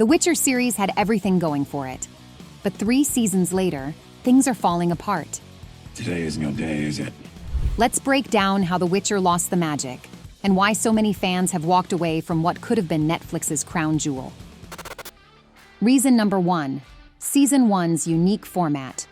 The Witcher series had everything going for it. But 3 seasons later, things are falling apart. Today isn't your day, is it? Let's break down how The Witcher lost the magic, and why so many fans have walked away from what could have been Netflix's crown jewel. Reason number 1, Season 1's unique format.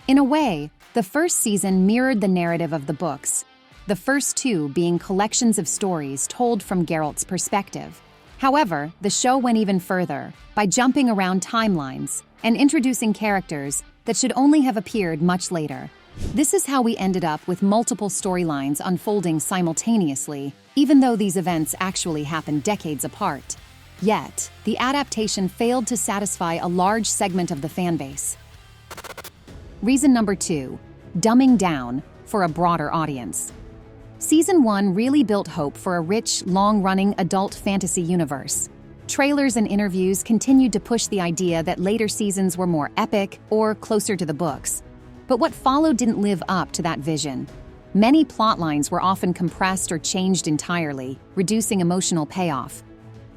In a way, the first season mirrored the narrative of the books, the first 2 being collections of stories told from Geralt's perspective. However, the show went even further by jumping around timelines and introducing characters that should only have appeared much later. This is how we ended up with multiple storylines unfolding simultaneously, even though these events actually happened decades apart. Yet, the adaptation failed to satisfy a large segment of the fanbase. Reason number 2, dumbing down for a broader audience. Season 1 really built hope for a rich, long-running adult fantasy universe. Trailers and interviews continued to push the idea that later seasons were more epic or closer to the books. But what followed didn't live up to that vision. Many plotlines were often compressed or changed entirely, reducing emotional payoff.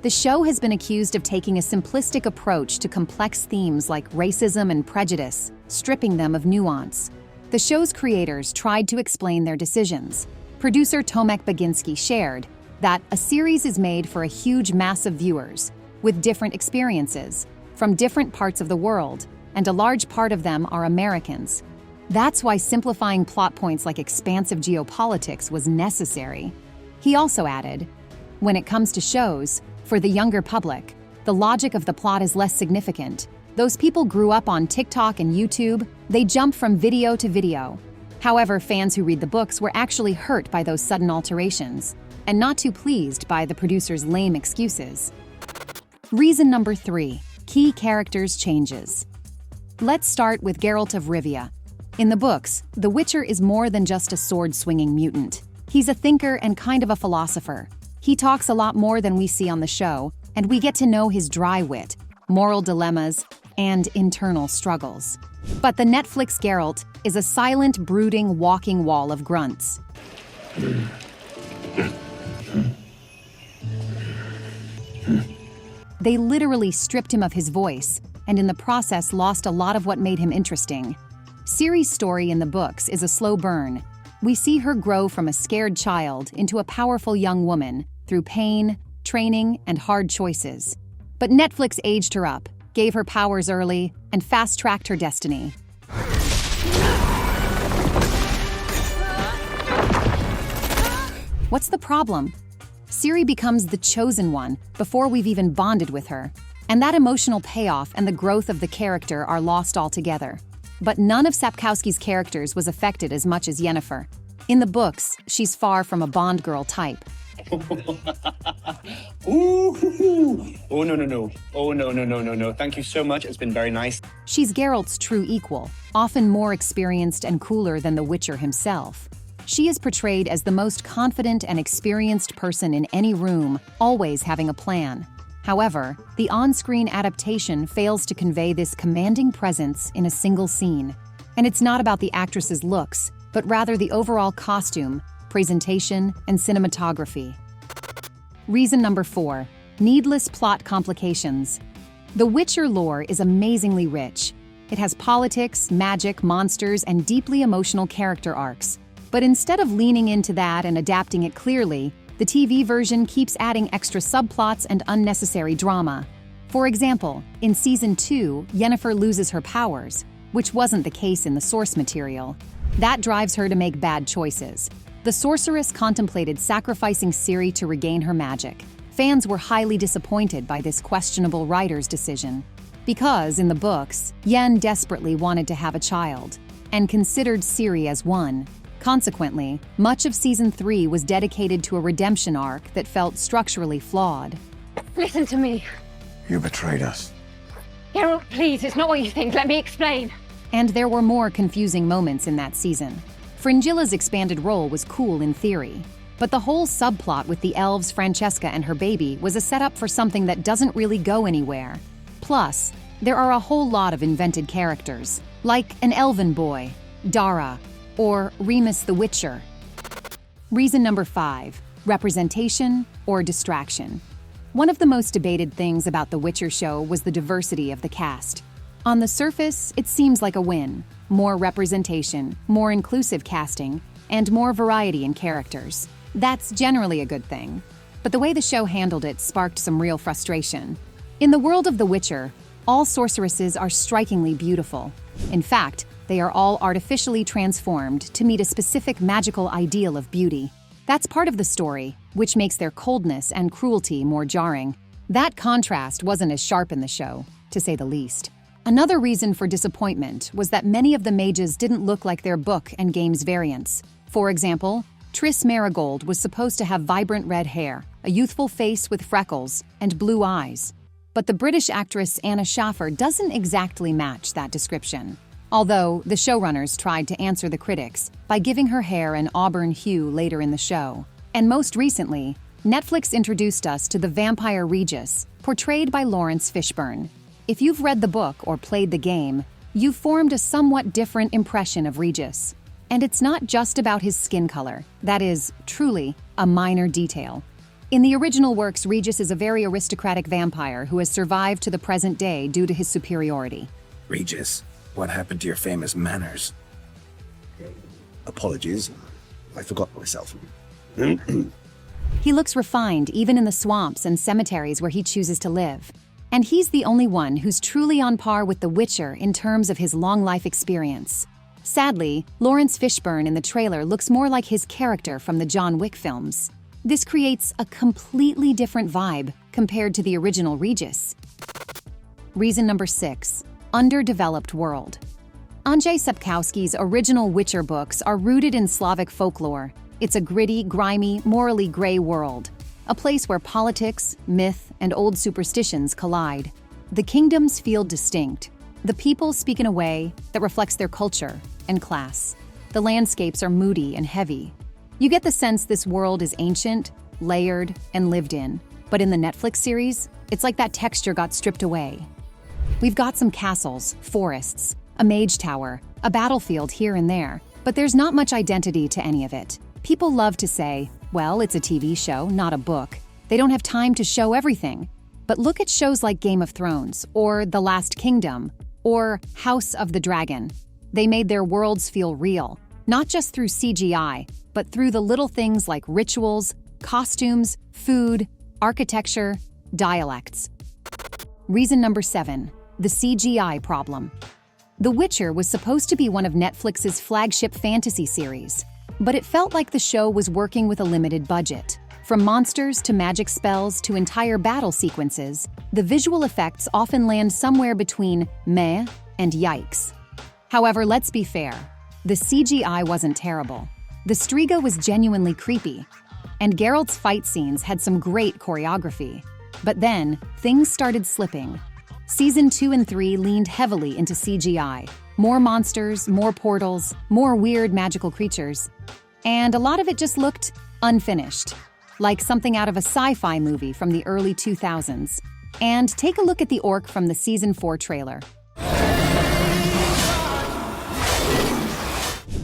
The show has been accused of taking a simplistic approach to complex themes like racism and prejudice, stripping them of nuance. The show's creators tried to explain their decisions. Producer Tomek Baginski shared that a series is made for a huge mass of viewers, with different experiences, from different parts of the world, and a large part of them are Americans. That's why simplifying plot points like expansive geopolitics was necessary. He also added, when it comes to shows, for the younger public, the logic of the plot is less significant. Those people grew up on TikTok and YouTube, they jump from video to video. However, fans who read the books were actually hurt by those sudden alterations, and not too pleased by the producer's lame excuses. Reason number 3, key characters changes. Let's start with Geralt of Rivia. In the books, the Witcher is more than just a sword-swinging mutant. He's a thinker and kind of a philosopher. He talks a lot more than we see on the show, and we get to know his dry wit, moral dilemmas, and internal struggles. But the Netflix Geralt is a silent, brooding, walking wall of grunts. They literally stripped him of his voice, and in the process lost a lot of what made him interesting. Ciri's story in the books is a slow burn. We see her grow from a scared child into a powerful young woman through pain, training, and hard choices. But Netflix aged her up, gave her powers early, and fast-tracked her destiny. What's the problem? Ciri becomes the chosen one before we've even bonded with her, and that emotional payoff and the growth of the character are lost altogether. But none of Sapkowski's characters was affected as much as Yennefer. In the books, she's far from a Bond girl type. Ooh. Oh, no. Oh, no. Thank you so much. It's been very nice. She's Geralt's true equal, often more experienced and cooler than the Witcher himself. She is portrayed as the most confident and experienced person in any room, always having a plan. However, the on-screen adaptation fails to convey this commanding presence in a single scene. And it's not about the actress's looks, but rather the overall costume, presentation, and cinematography. Reason number 4, needless plot complications. The Witcher lore is amazingly rich. It has politics, magic, monsters, and deeply emotional character arcs. But instead of leaning into that and adapting it clearly, the TV version keeps adding extra subplots and unnecessary drama. For example, in Season 2, Yennefer loses her powers, which wasn't the case in the source material. That drives her to make bad choices. The sorceress contemplated sacrificing Ciri to regain her magic. Fans were highly disappointed by this questionable writer's decision. Because, in the books, Yen desperately wanted to have a child, and considered Ciri as one. Consequently, much of Season 3 was dedicated to a redemption arc that felt structurally flawed. Listen to me. You betrayed us. Geralt, please, it's not what you think. Let me explain. And there were more confusing moments in that season. Fringilla's expanded role was cool in theory, but the whole subplot with the elves, Francesca, and her baby was a setup for something that doesn't really go anywhere. Plus, there are a whole lot of invented characters, like an elven boy, Dara, or Remus the Witcher. Reason number 5, representation or distraction. One of the most debated things about The Witcher show was the diversity of the cast. On the surface, it seems like a win. More representation, more inclusive casting, and more variety in characters. That's generally a good thing. But the way the show handled it sparked some real frustration. In the world of The Witcher, all sorceresses are strikingly beautiful. In fact, they are all artificially transformed to meet a specific magical ideal of beauty. That's part of the story, which makes their coldness and cruelty more jarring. That contrast wasn't as sharp in the show, to say the least. Another reason for disappointment was that many of the mages didn't look like their book and game's variants. For example, Triss Merigold was supposed to have vibrant red hair, a youthful face with freckles, and blue eyes. But the British actress Anna Schaffer doesn't exactly match that description. Although the showrunners tried to answer the critics by giving her hair an auburn hue later in the show. And most recently, Netflix introduced us to the vampire Regis, portrayed by Lawrence Fishburne. If you've read the book or played the game, you've formed a somewhat different impression of Regis. And it's not just about his skin color. That is, truly, a minor detail. In the original works, Regis is a very aristocratic vampire who has survived to the present day due to his superiority. Regis, what happened to your famous manners? Apologies, I forgot myself. He looks refined even in the swamps and cemeteries where he chooses to live. And he's the only one who's truly on par with The Witcher in terms of his long life experience. Sadly, Lawrence Fishburne in the trailer looks more like his character from the John Wick films. This creates a completely different vibe compared to the original Regis. Reason number 6. Underdeveloped world. Andrzej Sapkowski's original Witcher books are rooted in Slavic folklore. It's a gritty, grimy, morally gray world. A place where politics, myth, and old superstitions collide. The kingdoms feel distinct. The people speak in a way that reflects their culture and class. The landscapes are moody and heavy. You get the sense this world is ancient, layered, and lived in. But in the Netflix series, it's like that texture got stripped away. We've got some castles, forests, a mage tower, a battlefield here and there, but there's not much identity to any of it. People love to say, well, it's a TV show, not a book. They don't have time to show everything. But look at shows like Game of Thrones, or The Last Kingdom, or House of the Dragon. They made their worlds feel real, not just through CGI, but through the little things like rituals, costumes, food, architecture, dialects. Reason number 7. The CGI problem. The Witcher was supposed to be one of Netflix's flagship fantasy series, but it felt like the show was working with a limited budget. From monsters to magic spells to entire battle sequences, the visual effects often land somewhere between meh and yikes. However, let's be fair. The CGI wasn't terrible. The Striga was genuinely creepy, and Geralt's fight scenes had some great choreography. But then, things started slipping. Season 2 and 3 leaned heavily into CGI. More monsters, more portals, more weird magical creatures. And a lot of it just looked unfinished, like something out of a sci-fi movie from the early 2000s. And take a look at the orc from the Season 4 trailer.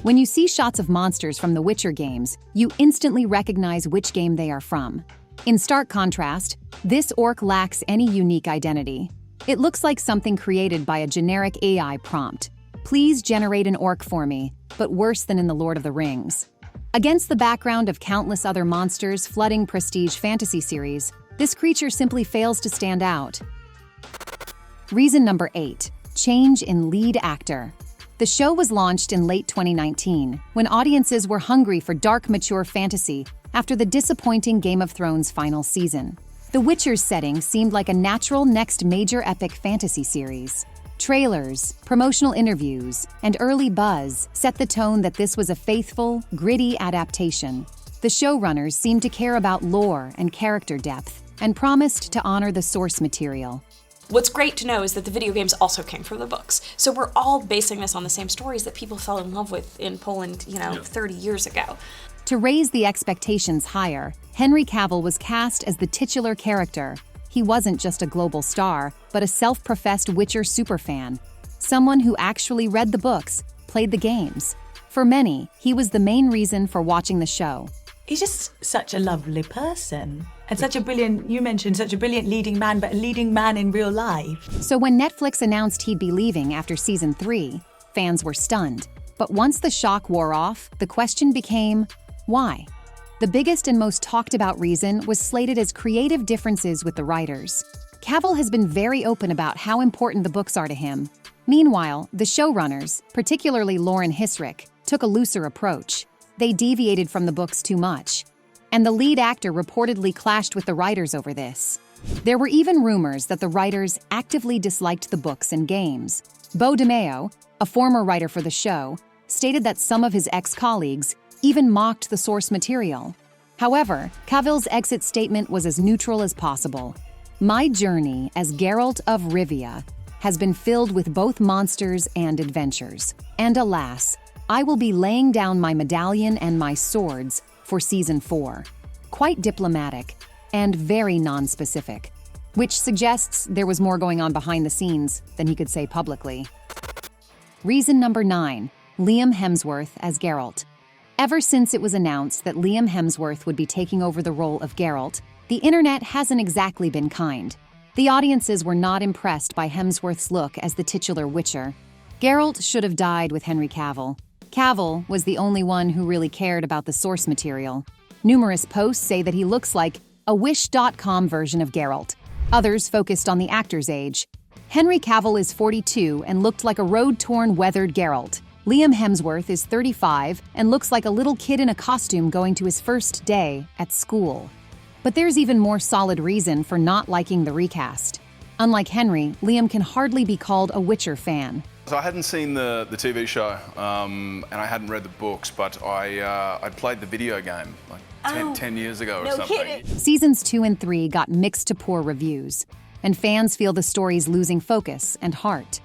When you see shots of monsters from the Witcher games, you instantly recognize which game they are from. In stark contrast, this orc lacks any unique identity. It looks like something created by a generic AI prompt. Please generate an orc for me, but worse than in The Lord of the Rings. Against the background of countless other monsters flooding prestige fantasy series, this creature simply fails to stand out. Reason number 8. Change in lead actor. The show was launched in late 2019, when audiences were hungry for dark, mature fantasy after the disappointing Game of Thrones final season. The Witcher's setting seemed like a natural next major epic fantasy series. Trailers, promotional interviews, and early buzz set the tone that this was a faithful, gritty adaptation. The showrunners seemed to care about lore and character depth, and promised to honor the source material. What's great to know is that the video games also came from the books. So we're all basing this on the same stories that people fell in love with in Poland, 30 years ago. To raise the expectations higher, Henry Cavill was cast as the titular character. He wasn't just a global star, but a self-professed Witcher superfan. Someone who actually read the books, played the games. For many, he was the main reason for watching the show. He's just such a lovely person. And such a brilliant, you mentioned such a brilliant leading man, but a leading man in real life. So when Netflix announced he'd be leaving after season 3, fans were stunned. But once the shock wore off, the question became, why? The biggest and most talked about reason was slated as creative differences with the writers. Cavill has been very open about how important the books are to him. Meanwhile, the showrunners, particularly Lauren Hissrich, took a looser approach. They deviated from the books too much. And the lead actor reportedly clashed with the writers over this. There were even rumors that the writers actively disliked the books and games. Beau DeMayo, a former writer for the show, stated that some of his ex-colleagues even mocked the source material. However, Cavill's exit statement was as neutral as possible. My journey as Geralt of Rivia has been filled with both monsters and adventures. And alas, I will be laying down my medallion and my swords for season 4. Quite diplomatic and very non-specific, which suggests there was more going on behind the scenes than he could say publicly. Reason number 9, Liam Hemsworth as Geralt. Ever since it was announced that Liam Hemsworth would be taking over the role of Geralt, the internet hasn't exactly been kind. The audiences were not impressed by Hemsworth's look as the titular Witcher. Geralt should have died with Henry Cavill. Cavill was the only one who really cared about the source material. Numerous posts say that he looks like a Wish.com version of Geralt. Others focused on the actor's age. Henry Cavill is 42 and looked like a road-torn, weathered Geralt. Liam Hemsworth is 35 and looks like a little kid in a costume going to his first day at school. But there's even more solid reason for not liking the recast. Unlike Henry, Liam can hardly be called a Witcher fan. So I hadn't seen the TV show, and I hadn't read the books, but I played the video game like 10 years ago or something. Kidding. Seasons 2 and 3 got mixed to poor reviews, and fans feel the story's losing focus and heart.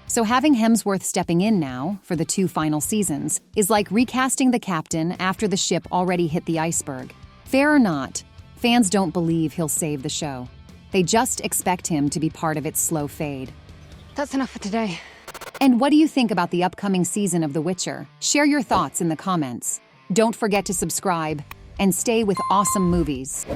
So having Hemsworth stepping in now for the 2 final seasons is like recasting the captain after the ship already hit the iceberg. Fair or not, fans don't believe he'll save the show. They just expect him to be part of its slow fade. That's enough for today. And what do you think about the upcoming season of The Witcher? Share your thoughts in the comments. Don't forget to subscribe and stay with awesome movies.